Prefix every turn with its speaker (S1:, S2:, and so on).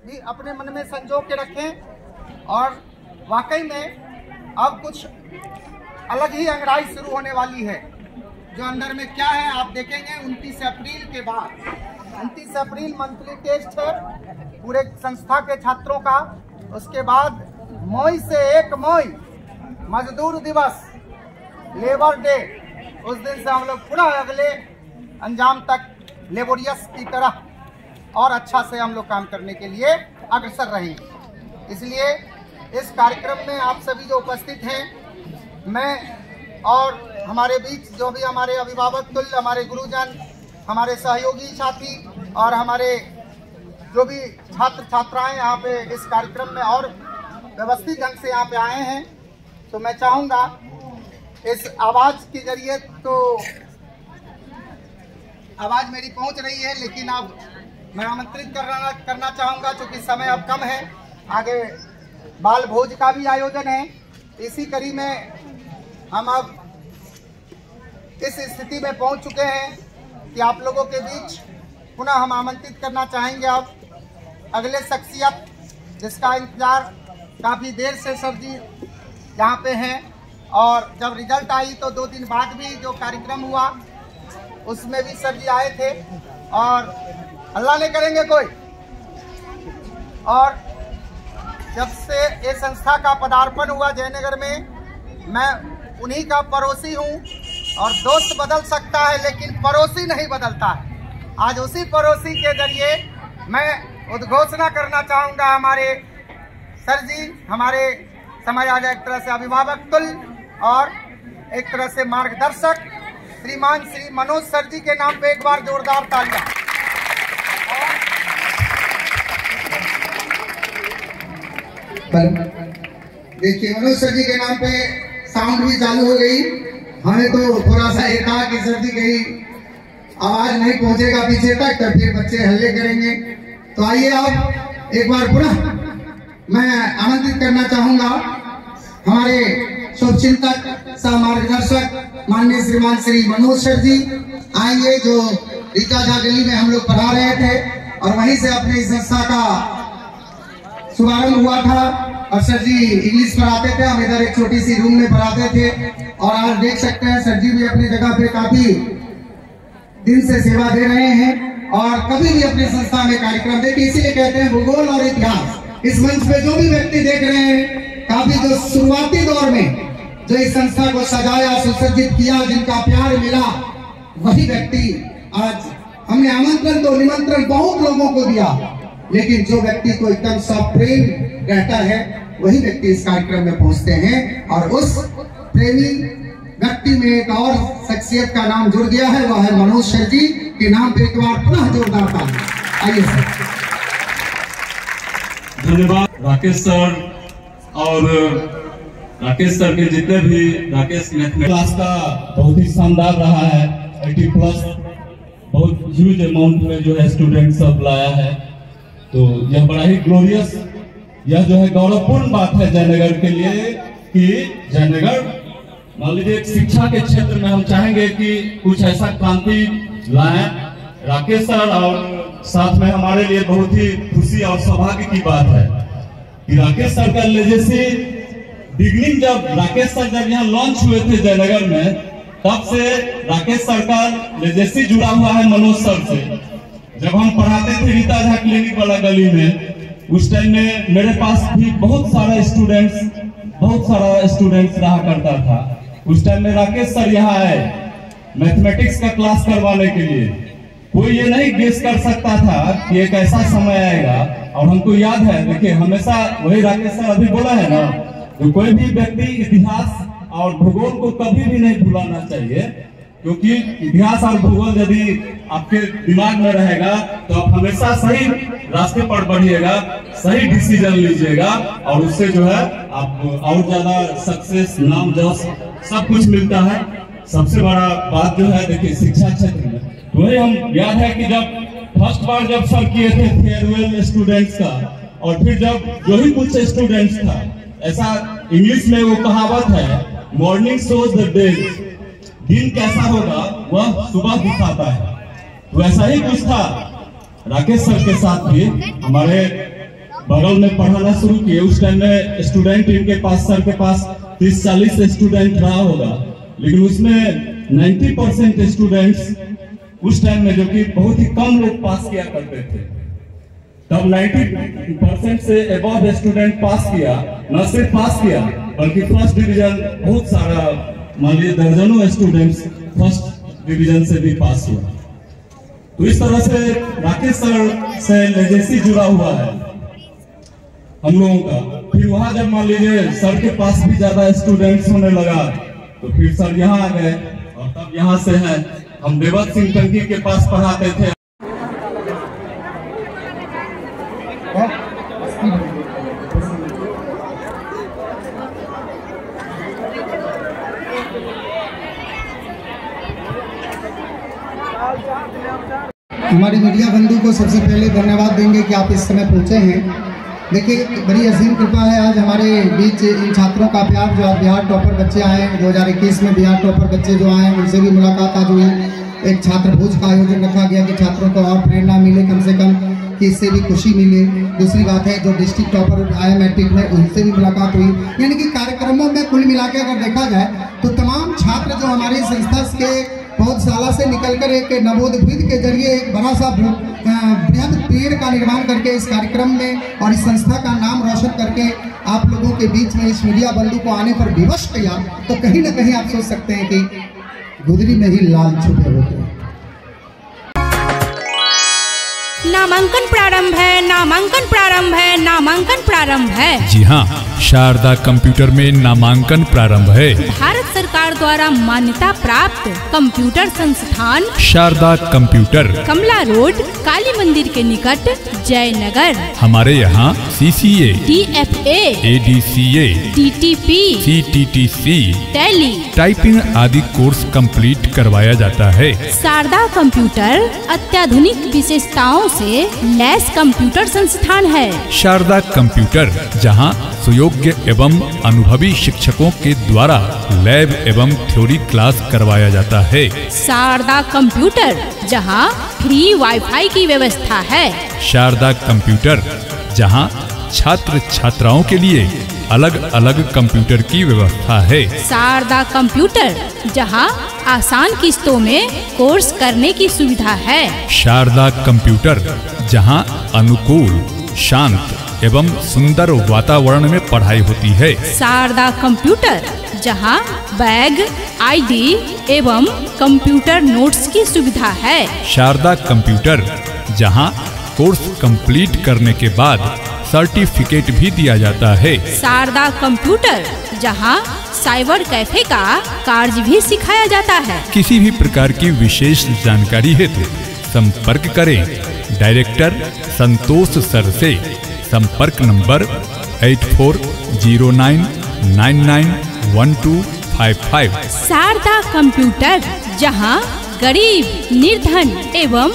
S1: भी अपने मन में संजो के रखें। और वाकई में अब कुछ अलग ही अंगड़ाई शुरू होने वाली है। जो अंदर में क्या है आप देखेंगे 29 अप्रैल के बाद। 29 अप्रैल मंथली टेस्ट है पूरे संस्था के छात्रों का। उसके बाद मई से 1 मई मजदूर दिवस, लेबर डे, उस दिन से हम लोग पुनः अगले अंजाम तक लेबोरियस की तरह और अच्छा से हम लोग काम करने के लिए अग्रसर रहेंगे। इसलिए इस कार्यक्रम में आप सभी जो उपस्थित हैं, मैं और हमारे बीच जो भी हमारे अभिभावक तुल्य, हमारे गुरुजन, हमारे सहयोगी साथी और हमारे जो भी छात्र छात्राएं यहाँ पे इस कार्यक्रम में और व्यवस्थित ढंग से यहाँ पे आए हैं, तो मैं चाहूँगा इस आवाज़ के जरिए, तो आवाज़ मेरी पहुँच रही है, लेकिन अब मैं आमंत्रित करना चाहूँगा क्योंकि समय अब कम है। आगे बाल भोज का भी आयोजन है। इसी कड़ी में हम अब इस स्थिति में पहुँच चुके हैं कि आप लोगों के बीच पुनः हम आमंत्रित करना चाहेंगे अब अगले शख्सियत जिसका इंतजार काफ़ी देर से सर जी यहाँ पे हैं। और जब रिजल्ट आई तो 2 दिन बाद भी जो कार्यक्रम हुआ उसमें भी सर जी आए थे और अल्लाह नहीं करेंगे कोई। और जब से ये संस्था का पदार्पण हुआ जयनगर में, मैं उन्हीं का पड़ोसी हूँ। और दोस्त बदल सकता है लेकिन पड़ोसी नहीं बदलता है। आज उसी पड़ोसी के जरिए मैं उद्घोषणा करना चाहूँगा हमारे सर जी, हमारे समझ आ जाए एक तरह से अभिभावक तुल्य और एक तरह से मार्गदर्शक श्रीमान श्री मनोज सर जी के नाम पे एक बार जोरदार तालियां। देखिए मनोज सर जी के नाम पे साउंड भी चालू हो गई। हमें तो थोड़ा सा ये था कि सर जी कहीं आवाज नहीं पहुंचेगा पीछे तक तो फिर बच्चे हल्ले करेंगे। तो आइए आप एक बार पुनः मैं आमंत्रित करना चाहूंगा हमारे शुभचिंतक सह मार्गदर्शक माननीय श्रीमान श्री मनोज सर जी आएंगे, जो रीता झा गली में हम लोग पढ़ा रहे थे और वहीं से अपने इस संस्था का शुभारंभ हुआ था। और सर जी इंग्लिश पढ़ाते थे, हम इधर एक छोटी सी रूम में पढ़ाते थे। और आज देख सकते हैं सर जी भी अपनी जगह पे काफी दिन से सेवा दे रहे हैं और कभी भी अपनी संस्था में कार्यक्रम देते। इसीलिए कहते हैं भूगोल और इतिहास। इस मंच पे जो भी व्यक्ति देख रहे हैं, काफी जो शुरुआती दौर में जो इस संस्था को सजाया सुसज्जित किया, जिनका प्यार मिला, वही व्यक्ति आज हमने आमंत्रण तो निमंत्रण बहुत लोगों को दिया, लेकिन जो व्यक्ति को एकदम सप्रेम रहता है वही व्यक्ति इस कार्यक्रम में पहुंचते हैं। और उस प्रेमी व्यक्ति में एक और शख्सियत का नाम जुड़ गया है, वह है मनोज सर जी के नाम पे एक बार पुनः जोरदार ताली। आइए सर।
S2: धन्यवाद राकेश सर और राकेश सर के जितने भी राकेश क्लास का बहुत ही शानदार रहा है। 80+ बहुत ह्यूज अमाउंट में जो है स्टूडेंट सब लाया है, तो यह बड़ा ही ग्लोरियस, यह जो है गौरवपूर्ण बात है जयनगर के लिए कि जयनगर मान लीजिए शिक्षा के क्षेत्र में हम चाहेंगे कि कुछ ऐसा क्रांति लाएं। राकेश सर और साथ में हमारे लिए बहुत ही खुशी और सौभाग्य की बात है कि राकेश सर का लेजेसी बिगनिंग, जब राकेश सर जब यहाँ लॉन्च हुए थे जयनगर में, तब से राकेश सर का लेजेसी जुड़ा हुआ है मनोज सर से। जब हम पढ़ाते थे रीता झा क्लिनिक वाला गली में, उस टाइम में मेरे पास भी बहुत सारा स्टूडेंट्स रहा करता था। उस टाइम में राकेश सर यहाँ आए मैथमेटिक्स का क्लास करवाने के लिए। कोई ये नहीं गेस कर सकता था कि एक ऐसा समय आएगा। और हमको याद है, देखिए हमेशा वही राकेश सर अभी बोला है ना, तो कोई भी व्यक्ति इतिहास और भूगोल को कभी भी नहीं भुलाना चाहिए, क्योंकि इतिहास और भूगोल यदि आपके दिमाग में रहेगा तो आप हमेशा सही रास्ते पर बढ़िएगा, सही डिसीजन लीजिएगा और उससे जो है आप और ज्यादा सक्सेस, नाम, जश सब कुछ मिलता है। सबसे बड़ा बात जो है देखिए शिक्षा क्षेत्र में, वही हम याद है कि जब फर्स्ट बार जब सर किए थे फेयरवेल स्टूडेंट्स का, और फिर जब जो ही कुछ स्टूडेंट्स था, ऐसा इंग्लिश में वो कहावत है, मॉर्निंग शोज द डे, दिन कैसा होगा वह सुबह दिखाता है। तो ऐसा ही कुछ था राकेश सर के साथ भी। हमारे बगल में पढ़ाना शुरू किए। उस टाइम में स्टूडेंट इनके पास, सर के पास 30-40 स्टूडेंट रहा होगा, लेकिन उसमें 90% स्टूडेंट्स उस टाइम में, जो कि बहुत ही कम लोग पास किया करते थे, तब 90% से अबव स्टूडेंट पास किया। न सिर्फ पास किया बल्कि फर्स्ट डिवीजन, बहुत सारा, मान लीजिए दर्जनों स्टूडेंट्स फर्स्ट डिवीजन से भी पास हुआ। तो इस तरह से राकेश सर से लेजेंसी जुड़ा हुआ है हम लोगों का। फिर वहां जब मान लीजिए सर के पास भी ज्यादा स्टूडेंट्स होने लगा, तो फिर सर यहाँ आ गए और तब यहाँ से है हम देवत सिंह टंकी के पास पढ़ाते थे।
S1: हमारी मीडिया बंधु को सबसे पहले धन्यवाद देंगे कि आप इस समय पहुंचे हैं। देखिए, बड़ी अजीम कृपा है आज हमारे बीच इन छात्रों का प्यार, जो आज बिहार टॉपर बच्चे आए 2021 में, बिहार टॉपर बच्चे जो आए उनसे भी मुलाकात आज हुई। एक छात्र भोज का आयोजन रखा गया कि छात्रों को और प्रेरणा मिले, कम से कम कि इससे भी खुशी मिले। दूसरी बात है, जो डिस्ट्रिक्ट टॉपर आए मैट्रिक में, उनसे भी मुलाकात हुई। यानी कि कार्यक्रमों में कुल मिला के अगर देखा जाए तो तमाम छात्र जो हमारी संस्था के पौधशाला से निकलकर एक नवोद्भिद के जरिए एक बड़ा सा बृहद पेड़ का निर्माण करके इस कार्यक्रम में और इस संस्था का नाम रोशन करके आप लोगों के बीच में इस मीडिया बंधु को आने पर विवश किया, तो कहीं ना कहीं आप सोच सकते हैं कि गुदरी में ही लाल छुपे होते हैं।
S3: नामांकन प्रारंभ है, नामांकन प्रारंभ है, नामांकन प्रारंभ है।
S4: जी हाँ, शारदा कंप्यूटर में नामांकन प्रारंभ है।
S3: भारत सरकार द्वारा मान्यता प्राप्त कंप्यूटर संस्थान
S4: शारदा कंप्यूटर,
S3: कमला रोड, काली मंदिर के निकट, जयनगर।
S4: हमारे यहाँ CCA,
S3: DFA,
S4: ADCA,
S3: TTP,
S4: CTTC,
S3: tally,
S4: typing आदि कोर्स कंप्लीट करवाया जाता है।
S3: शारदा कंप्यूटर अत्याधुनिक विशेषताओं से लैस कंप्यूटर संस्थान है।
S4: शारदा कंप्यूटर, जहां सुयोग्य एवं अनुभवी शिक्षकों के द्वारा लैब एवं थ्योरी क्लास करवाया जाता है।
S3: शारदा कंप्यूटर, जहां फ्री वाईफाई की व्यवस्था है।
S4: शारदा कंप्यूटर, जहां छात्र छात्राओं के लिए अलग अलग कंप्यूटर की व्यवस्था है।
S3: शारदा कंप्यूटर, जहां आसान किस्तों में कोर्स करने की सुविधा है।
S4: शारदा कंप्यूटर, जहां अनुकूल, शांत एवं सुंदर वातावरण में पढ़ाई होती है।
S3: शारदा कंप्यूटर, जहां बैग, ID एवं कंप्यूटर नोट्स की सुविधा है।
S4: शारदा कंप्यूटर, जहां कोर्स कंप्लीट करने के बाद सर्टिफिकेट भी दिया जाता है।
S3: शारदा कंप्यूटर, जहां साइबर कैफे का कार्य भी सिखाया जाता है।
S4: किसी भी प्रकार की विशेष जानकारी हेतु संपर्क करें डायरेक्टर संतोष सर से। संपर्क नंबर 8409991255।
S3: शारदा कंप्यूटर, जहां गरीब, निर्धन एवं